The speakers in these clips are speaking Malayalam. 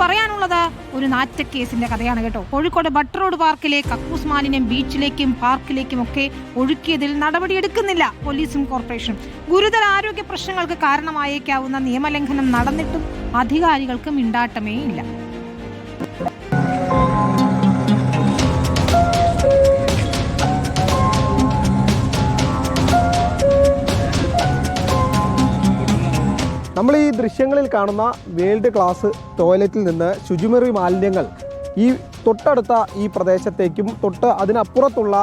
പറയാനുള്ളത് ഒരു നാറ്റക്കേസിന്റെ കഥയാണ് കേട്ടോ. കോഴിക്കോട് ബട്ടർ റോഡ് പാർക്കിലെ കക്കൂസ് മാലിന്യം ബീച്ചിലേക്കും പാർക്കിലേക്കും ഒക്കെ ഒഴുക്കിയതിൽ നടപടിയെടുക്കുന്നില്ല പോലീസും കോർപ്പറേഷനും. ഗുരുതര ആരോഗ്യ പ്രശ്നങ്ങൾക്ക് കാരണമായേക്കാവുന്ന നിയമലംഘനം നടന്നിട്ടും അധികാരികൾക്ക് മിണ്ടാട്ടമേ ഇല്ല. നമ്മൾ ഈ ദൃശ്യങ്ങളിൽ കാണുന്ന വേൾഡ് ക്ലാസ് ടോയ്ലറ്റിൽ നിന്ന് ശുചിമുറി മാലിന്യങ്ങൾ ഈ തൊട്ടടുത്ത ഈ പ്രദേശത്തേക്കും അതിനപ്പുറത്തുള്ള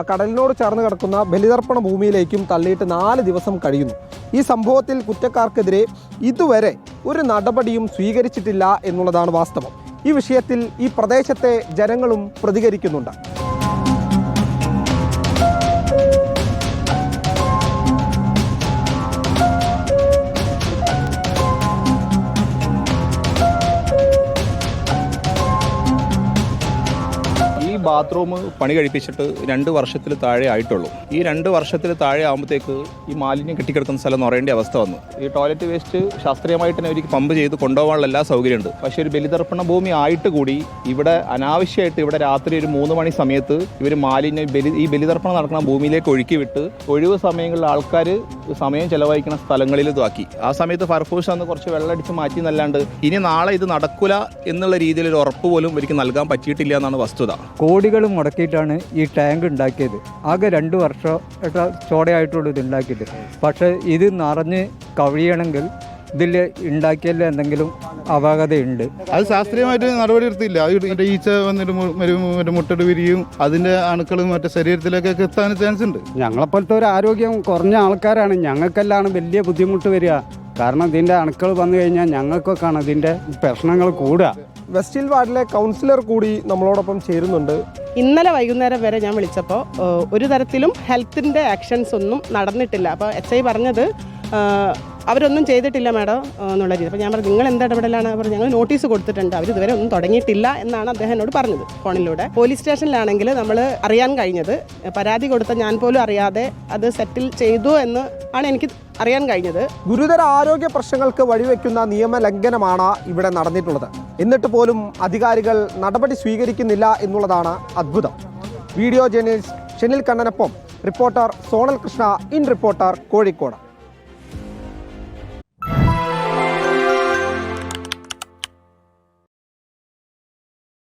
കടലിനോട് ചേർന്ന് കിടക്കുന്ന ബലിതർപ്പണ ഭൂമിയിലേക്കും തള്ളിയിട്ട് 4 ദിവസം കഴിയുന്നു. ഈ സംഭവത്തിൽ കുറ്റക്കാർക്കെതിരെ ഇതുവരെ ഒരു നടപടിയും സ്വീകരിച്ചിട്ടില്ല എന്നുള്ളതാണ് വാസ്തവം. ഈ വിഷയത്തിൽ ഈ പ്രദേശത്തെ ജനങ്ങളും പ്രതികരിക്കുന്നുണ്ട്. ബാത്റൂം പണി കഴിപ്പിച്ചിട്ട് 2 വർഷത്തിൽ താഴെ ആയിട്ടുള്ളൂ. ഈ 2 വർഷത്തിൽ താഴെ ആകുമ്പോഴത്തേക്ക് ഈ മാലിന്യം കെട്ടിക്കിടക്കുന്ന സ്ഥലം എന്ന് പറയേണ്ട അവസ്ഥ വന്നു. ഈ ടോയ്ലറ്റ് വേസ്റ്റ് ശാസ്ത്രീയമായിട്ട് തന്നെ അവർക്ക് പമ്പ് ചെയ്ത് കൊണ്ടുപോകാനുള്ള എല്ലാ സൗകര്യമുണ്ട്. പക്ഷേ ഒരു ബലിതർപ്പണ ഭൂമി ആയിട്ട് കൂടി ഇവിടെ അനാവശ്യമായിട്ട് ഇവിടെ രാത്രി ഒരു 3 മണി സമയത്ത് ഇവർ മാലിന്യം ഈ ബലിതർപ്പണം നടക്കുന്ന ഭൂമിയിലേക്ക് ഒഴുക്കി വിട്ട് ഒഴിവ് സമയങ്ങളിൽ ആൾക്കാർ സമയം ചെലവഴിക്കുന്ന സ്ഥലങ്ങളിൽ ഇതാക്കി. ആ സമയത്ത് ഫയർഫോഴ്സ് അന്ന് കുറച്ച് വെള്ളമടിച്ച് മാറ്റി എന്നല്ലാണ്ട് ഇനി നാളെ ഇത് നടക്കില്ല എന്നുള്ള രീതിയിൽ ഒരു ഉറപ്പ് പോലും ഇവർക്ക് നൽകാൻ പറ്റിയിട്ടില്ല എന്നാണ് വസ്തുത. കോടികൾ മുടക്കിയിട്ടാണ് ഈ ടാങ്ക് ഉണ്ടാക്കിയത്. ആകെ 2 വർഷം ചോടയായിട്ടുള്ളൂ ഇത് ഉണ്ടാക്കിയിട്ട്. പക്ഷേ ഇത് നിറഞ്ഞ് കവിയണമെങ്കിൽ ഇതിൽ ഉണ്ടാക്കിയതിൽ എന്തെങ്കിലും അപാകതയുണ്ട്. അത് ശാസ്ത്രീയമായിട്ട് നടപടി എടുത്തില്ല. ഈച്ച വന്നിട്ട് മുട്ടട്ട് വിരിയും, അതിൻ്റെ അണുക്കളും മറ്റേ ശരീരത്തിലേക്കൊക്കെ എത്താൻ ചാൻസ് ഉണ്ട്. ഞങ്ങളെപ്പോലത്തെ ഒരു ആരോഗ്യം കുറഞ്ഞ ആൾക്കാരാണ്. ഞങ്ങൾക്കെല്ലാം വലിയ ബുദ്ധിമുട്ട് വരിക. കാരണം ഇതിൻ്റെ അണുക്കൾ വന്നു കഴിഞ്ഞാൽ ഞങ്ങൾക്കൊക്കെയാണ് ഇതിൻ്റെ പ്രശ്നങ്ങൾ കൂടുക. വെസ്റ്റ് ഹിൽ വാർഡിലെ കൗൺസിലർ കൂടി നമ്മളോടൊപ്പം ചേരുന്നുണ്ട്. ഇന്നലെ വൈകുന്നേരം വരെ ഞാൻ വിളിച്ചപ്പോൾ ഒരു തരത്തിലും ഹെൽത്തിൻ്റെ ആക്ഷൻസ് ഒന്നും നടന്നിട്ടില്ല. അപ്പോൾ HI പറഞ്ഞത് അവരൊന്നും ചെയ്തിട്ടില്ല മാഡം എന്നുള്ള രീതി. അപ്പോൾ ഞാൻ പറഞ്ഞു നിങ്ങൾ എന്ത് ഇടപെടലാണ് പറഞ്ഞു. ഞങ്ങൾ നോട്ടീസ് കൊടുത്തിട്ടുണ്ട്, അവർ ഇതുവരെ ഒന്നും തുടങ്ങിയിട്ടില്ല എന്നാണ് അദ്ദേഹം എന്നോട് പറഞ്ഞത് ഫോണിലൂടെ. പോലീസ് സ്റ്റേഷനിലാണെങ്കിൽ നമ്മൾ അറിയാൻ കഴിഞ്ഞത്, പരാതി കൊടുത്ത ഞാൻ പോലും അറിയാതെ അത് സെറ്റിൽ ചെയ്തു എന്ന് ആണ് എനിക്ക് അറിയാൻ കഴിഞ്ഞത്. ഗുരുതര ആരോഗ്യ പ്രശ്നങ്ങൾക്ക് വഴിവെക്കുന്ന നിയമലംഘനമാണ് ഇവിടെ നടന്നിട്ടുള്ളത്. എന്നിട്ട് പോലും അധികാരികൾ നടപടി സ്വീകരിക്കുന്നില്ല എന്നുള്ളതാണ് അത്ഭുതം. വീഡിയോ ജേർണലിസ്റ്റ് ഷെനിൽ കണ്ണനൊപ്പം reporter Sonal Krishna, in Reporter, Kozhikode.